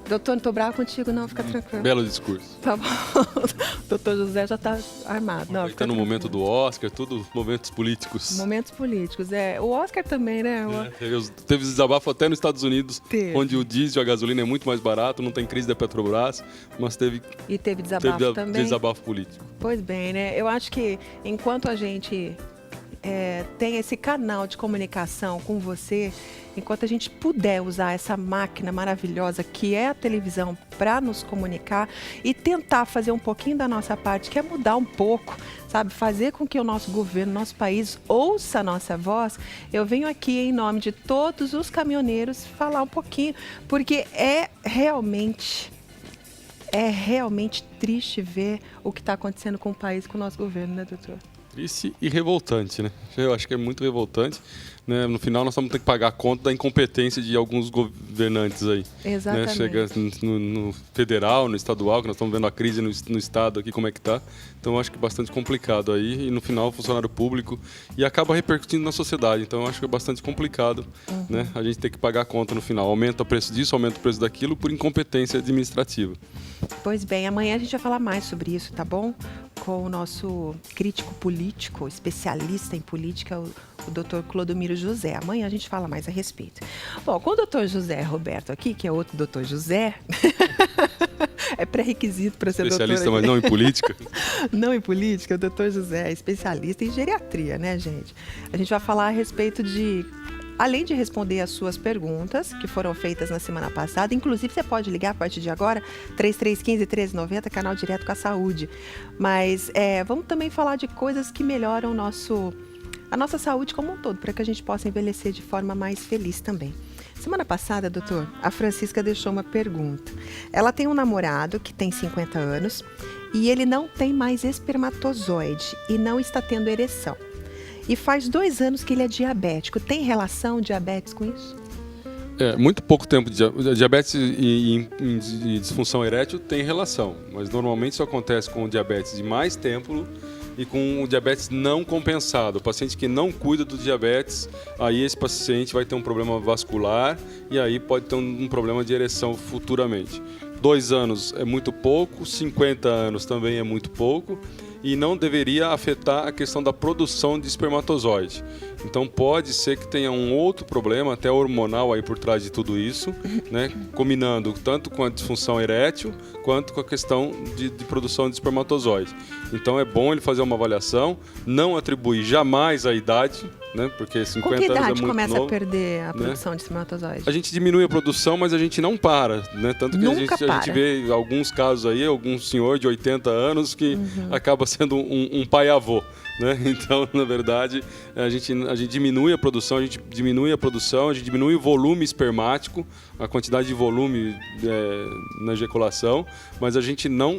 Doutor, não tô bravo contigo, não, fica tranquilo. Belo discurso. Tá bom. O doutor José já tá armado. Não, Está no momento do Oscar, tudo momentos políticos. Momentos políticos, O Oscar também, né? Teve desabafo até nos Estados Unidos, Teve. onde o diesel e a gasolina é muito mais barato, não tem crise da Petrobras, mas teve desabafo também. Desabafo político. Pois bem, né? Eu acho que enquanto a gente tem esse canal de comunicação com você, enquanto a gente puder usar essa máquina maravilhosa que é a televisão para nos comunicar e tentar fazer um pouquinho da nossa parte, que é mudar um pouco, sabe? Fazer com que o nosso governo, nosso país ouça a nossa voz. Eu venho aqui em nome de todos os caminhoneiros falar um pouquinho, porque é realmente triste ver o que está acontecendo com o país, com o nosso governo, né, doutor? Triste e revoltante, né? Eu acho que é muito revoltante. Né? No final, nós vamos ter que pagar a conta da incompetência de alguns governantes aí. Exatamente. Né? Chega no federal, no estadual, que nós estamos vendo a crise no estado aqui, como é que está. Então, eu acho que é bastante complicado aí. E, no final, o funcionário público. E acaba repercutindo na sociedade. Então, eu acho que é bastante complicado, né? A gente ter que pagar a conta no final. Aumenta o preço disso, aumenta o preço daquilo, por incompetência administrativa. Pois bem, amanhã a gente vai falar mais sobre isso, tá bom? Com o nosso crítico político, especialista em política, o doutor Clodomiro José. Amanhã a gente fala mais a respeito. Bom, com o doutor José Roberto aqui, que é outro doutor José, é pré-requisito para ser doutor. Especialista, mas não em política? Não em política, o doutor José é especialista em geriatria, né, gente? A gente vai falar a respeito de... Além de responder as suas perguntas, que foram feitas na semana passada, inclusive você pode ligar a partir de agora, 3315-1390, canal Direto com a Saúde. Mas vamos também falar de coisas que melhoram a nossa saúde como um todo, para que a gente possa envelhecer de forma mais feliz também. Semana passada, doutor, a Francisca deixou uma pergunta. Ela tem um namorado que tem 50 anos e ele não tem mais espermatozoide e não está tendo ereção. E faz 2 anos que ele é diabético. Tem relação diabetes com isso? Muito pouco tempo de diabetes e disfunção erétil tem relação, mas normalmente isso acontece com o diabetes de mais tempo e com o diabetes não compensado. O paciente que não cuida do diabetes, aí esse paciente vai ter um problema vascular e aí pode ter um problema de ereção futuramente. 2 anos é muito pouco, 50 anos também é muito pouco. E não deveria afetar a questão da produção de espermatozoide. Então pode ser que tenha um outro problema, até hormonal aí por trás de tudo isso, né? Combinando tanto com a disfunção erétil quanto com a questão de produção de espermatozoide. Então é bom ele fazer uma avaliação, não atribuir jamais a idade, né? Porque 50 com que idade anos é muito começa novo, a perder a produção né? de espermatozoide? A gente diminui a produção, mas a gente não para, né? Tanto que a gente vê alguns casos aí, algum senhor de 80 anos que acaba sendo um pai-avô, né? Então, na verdade, a gente diminui a produção, a gente diminui o volume espermático, a quantidade de volume na ejaculação, mas a gente não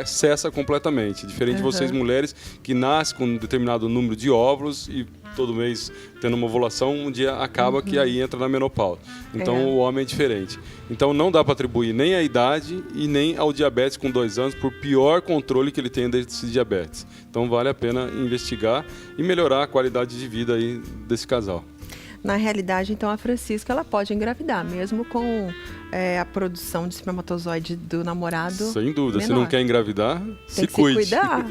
cessa completamente. Diferente de vocês, mulheres, que nascem com um determinado número de óvulos e todo mês tendo uma ovulação, um dia acaba que aí entra na menopausa. Então, o homem é diferente. Então, não dá para atribuir nem à idade e nem ao diabetes com 2 anos, por pior controle que ele tenha desse diabetes. Então, vale a pena investigar e melhorar a qualidade de vida aí desse casal. Na realidade, então, a Francisca ela pode engravidar, mesmo com a produção de espermatozoide do namorado. Sem dúvida. Menor. Se não quer engravidar, se cuide. Se cuidar.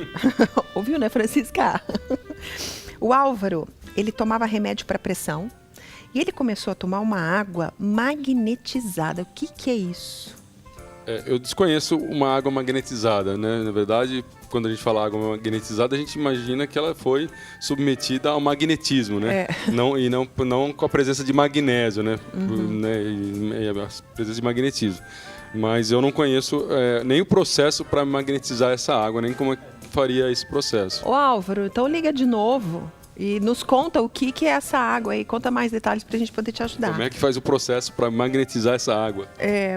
Ouviu, né, Francisca? O Álvaro, ele tomava remédio para pressão e ele começou a tomar uma água magnetizada. O que é isso? Eu desconheço uma água magnetizada, né? Na verdade, quando a gente fala água magnetizada, a gente imagina que ela foi submetida ao magnetismo, né? Não com a presença de magnésio, né? A presença de magnetismo. Mas eu não conheço nem o processo para magnetizar essa água, nem como faria esse processo. Ô Álvaro, então liga de novo e nos conta o que é essa água aí. Conta mais detalhes para a gente poder te ajudar. Como é que faz o processo para magnetizar essa água?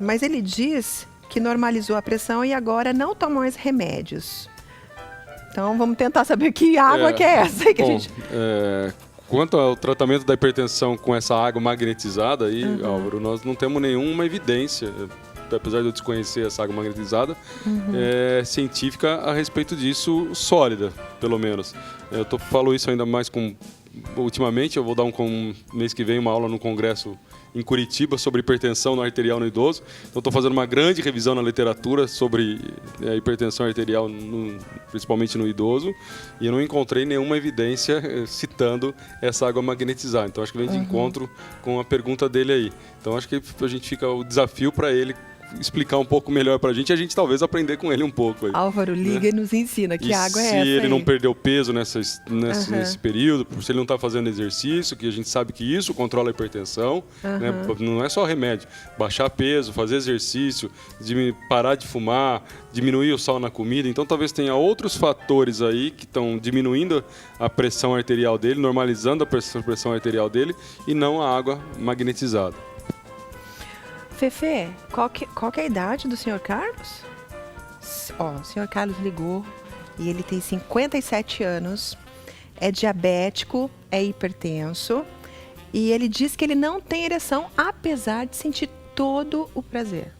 Mas ele diz que normalizou a pressão e agora não toma mais remédios. Então vamos tentar saber que água que é essa aí que a gente... Quanto ao tratamento da hipertensão com essa água magnetizada aí, Álvaro, nós não temos nenhuma evidência, apesar de eu desconhecer essa água magnetizada, científica a respeito disso, sólida, pelo menos. Falo isso ainda mais ultimamente, eu vou dar mês que vem uma aula no Congresso em Curitiba sobre hipertensão arterial no idoso. Então, estou fazendo uma grande revisão na literatura sobre hipertensão arterial, principalmente no idoso, e eu não encontrei nenhuma evidência citando essa água magnetizada. Então, acho que vem de encontro com a pergunta dele aí. Então, acho que a gente fica o desafio para ele explicar um pouco melhor pra gente e a gente talvez aprender com ele um pouco aí. Álvaro, liga e nos ensina que água é essa. Se ele aí não perdeu peso nesse período, se ele não está fazendo exercício, que a gente sabe que isso controla a hipertensão, né? Não é só remédio. Baixar peso, fazer exercício, parar de fumar, diminuir o sal na comida. Então talvez tenha outros fatores aí que estão diminuindo a pressão arterial dele, normalizando a pressão arterial dele e não a água magnetizada. Fefe, qual que é a idade do senhor Carlos? O senhor Carlos ligou e ele tem 57 anos, é diabético, é hipertenso e ele diz que ele não tem ereção, apesar de sentir todo o prazer.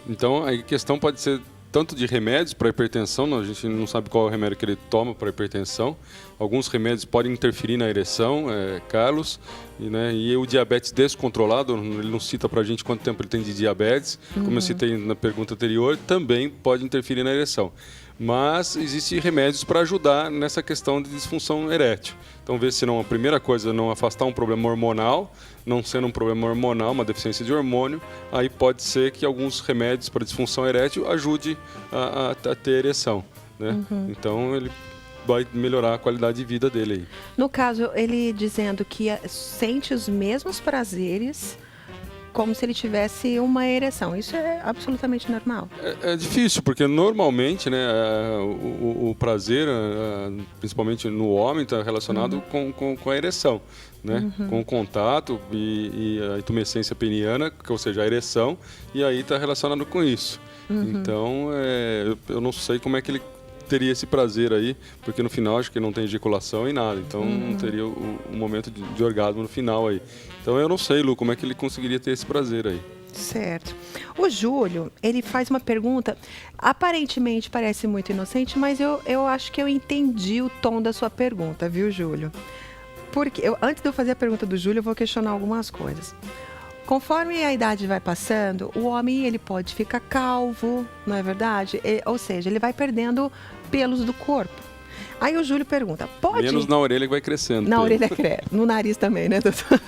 Então a questão pode ser tanto de remédios para hipertensão, a gente não sabe qual é o remédio que ele toma para hipertensão. Alguns remédios podem interferir na ereção, Carlos, e o diabetes descontrolado, ele não cita para a gente quanto tempo ele tem de diabetes, como eu citei na pergunta anterior, também pode interferir na ereção. Mas existem remédios para ajudar nessa questão de disfunção erétil. Então, ver se não, a primeira coisa, não afastar um problema hormonal, não sendo um problema hormonal, uma deficiência de hormônio, aí pode ser que alguns remédios para disfunção erétil ajude a ter ereção, né? Então, ele vai melhorar a qualidade de vida dele aí. No caso, ele dizendo que sente os mesmos prazeres como se ele tivesse uma ereção. Isso é absolutamente normal? É difícil, porque normalmente, né, o prazer, principalmente no homem, está relacionado com a ereção, né? Com o contato e a intumescência peniana, ou seja, a ereção, e aí está relacionado com isso. Então, eu não sei como é que ele teria esse prazer aí, porque no final acho que não tem ejaculação e nada, então não teria o momento de orgasmo no final aí. Então eu não sei, Lu, como é que ele conseguiria ter esse prazer aí. Certo. O Júlio, ele faz uma pergunta, aparentemente parece muito inocente, mas eu acho que eu entendi o tom da sua pergunta, viu, Júlio? Porque antes de eu fazer a pergunta do Júlio, eu vou questionar algumas coisas. Conforme a idade vai passando, o homem ele pode ficar calvo, não é verdade? Ou seja, ele vai perdendo pelos do corpo. Aí o Júlio pergunta, pode... Menos na orelha que vai crescendo. Na orelha cresce, no nariz também, né, doutor?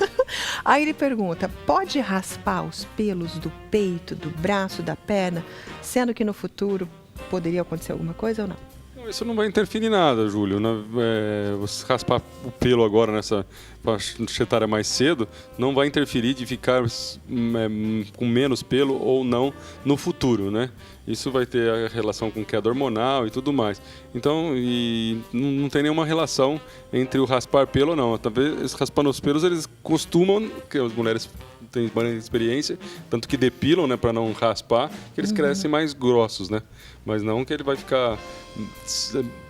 Aí ele pergunta, pode raspar os pelos do peito, do braço, da perna, sendo que no futuro poderia acontecer alguma coisa ou não? Isso não vai interferir em nada, Júlio. Você raspar o pelo agora nessa faixa etária mais cedo não vai interferir de ficar com menos pelo ou não no futuro, né? Isso vai ter a relação com queda hormonal e tudo mais. Então, não tem nenhuma relação entre o raspar pelo ou não. Talvez raspando os pelos, eles costumam, que as mulheres têm bastante experiência, tanto que depilam, né, para não raspar, que eles crescem mais grossos, né? Mas não que ele vai ficar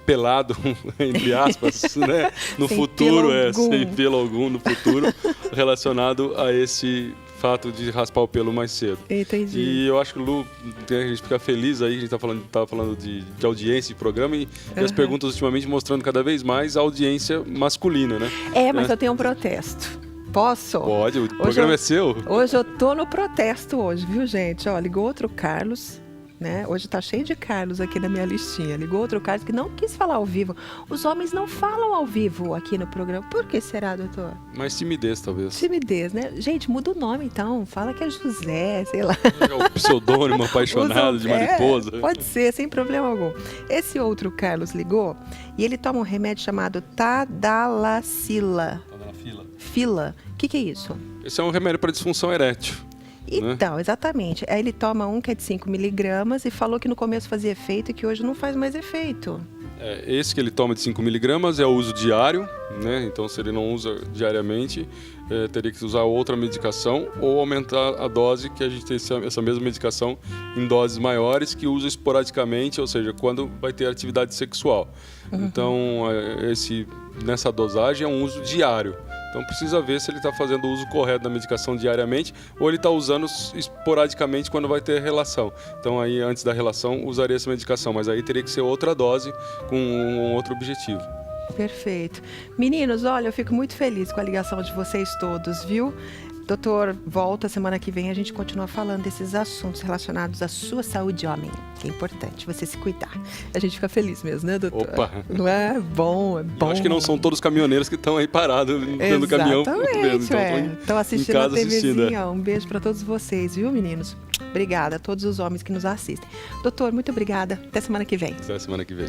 pelado, entre aspas, né? No futuro, sem pelo algum no futuro, relacionado a esse fato de raspar o pelo mais cedo. Entendi. E eu acho que, Lu, a gente fica feliz aí, a gente estava falando de audiência de programa e as perguntas ultimamente mostrando cada vez mais a audiência masculina, né? Mas eu tenho um protesto. Posso? Pode, o programa é seu. Hoje eu tô no protesto hoje, viu, gente? Ó, ligou outro Carlos, né? Hoje tá cheio de Carlos aqui na minha listinha. Ligou outro Carlos que não quis falar ao vivo. Os homens não falam ao vivo aqui no programa. Por que será, doutor? Mais timidez, talvez. Timidez, né? Gente, muda o nome então. Fala que é José, sei lá. É o pseudônimo apaixonado de mariposa. Pode ser, sem problema algum. Esse outro Carlos ligou e ele toma um remédio chamado Tadalafila. Fila. O que é isso? Esse é um remédio para disfunção erétil. Então, né? Exatamente. Aí ele toma um que é de 5 miligramas e falou que no começo fazia efeito e que hoje não faz mais efeito. Esse que ele toma de 5 miligramas é o uso diário, né? Então, se ele não usa diariamente, teria que usar outra medicação ou aumentar a dose, que a gente tem essa mesma medicação em doses maiores, que usa esporadicamente, ou seja, quando vai ter atividade sexual. Então, nessa dosagem é um uso diário. Então precisa ver se ele está fazendo o uso correto da medicação diariamente ou ele está usando esporadicamente quando vai ter relação. Então aí antes da relação usaria essa medicação, mas aí teria que ser outra dose com um outro objetivo. Perfeito. Meninos, olha, eu fico muito feliz com a ligação de vocês todos, viu? Doutor, volta semana que vem, a gente continua falando desses assuntos relacionados à sua saúde, homem. Que é importante você se cuidar. A gente fica feliz mesmo, né, doutor? Opa! Não é? Bom, é bom. Eu acho que não são todos os caminhoneiros que estão aí parados dentro do caminhão. Exatamente, estão assistindo a TVzinha. Assistindo. Um beijo para todos vocês, viu, meninos? Obrigada a todos os homens que nos assistem. Doutor, muito obrigada. Até semana que vem. Até semana que vem.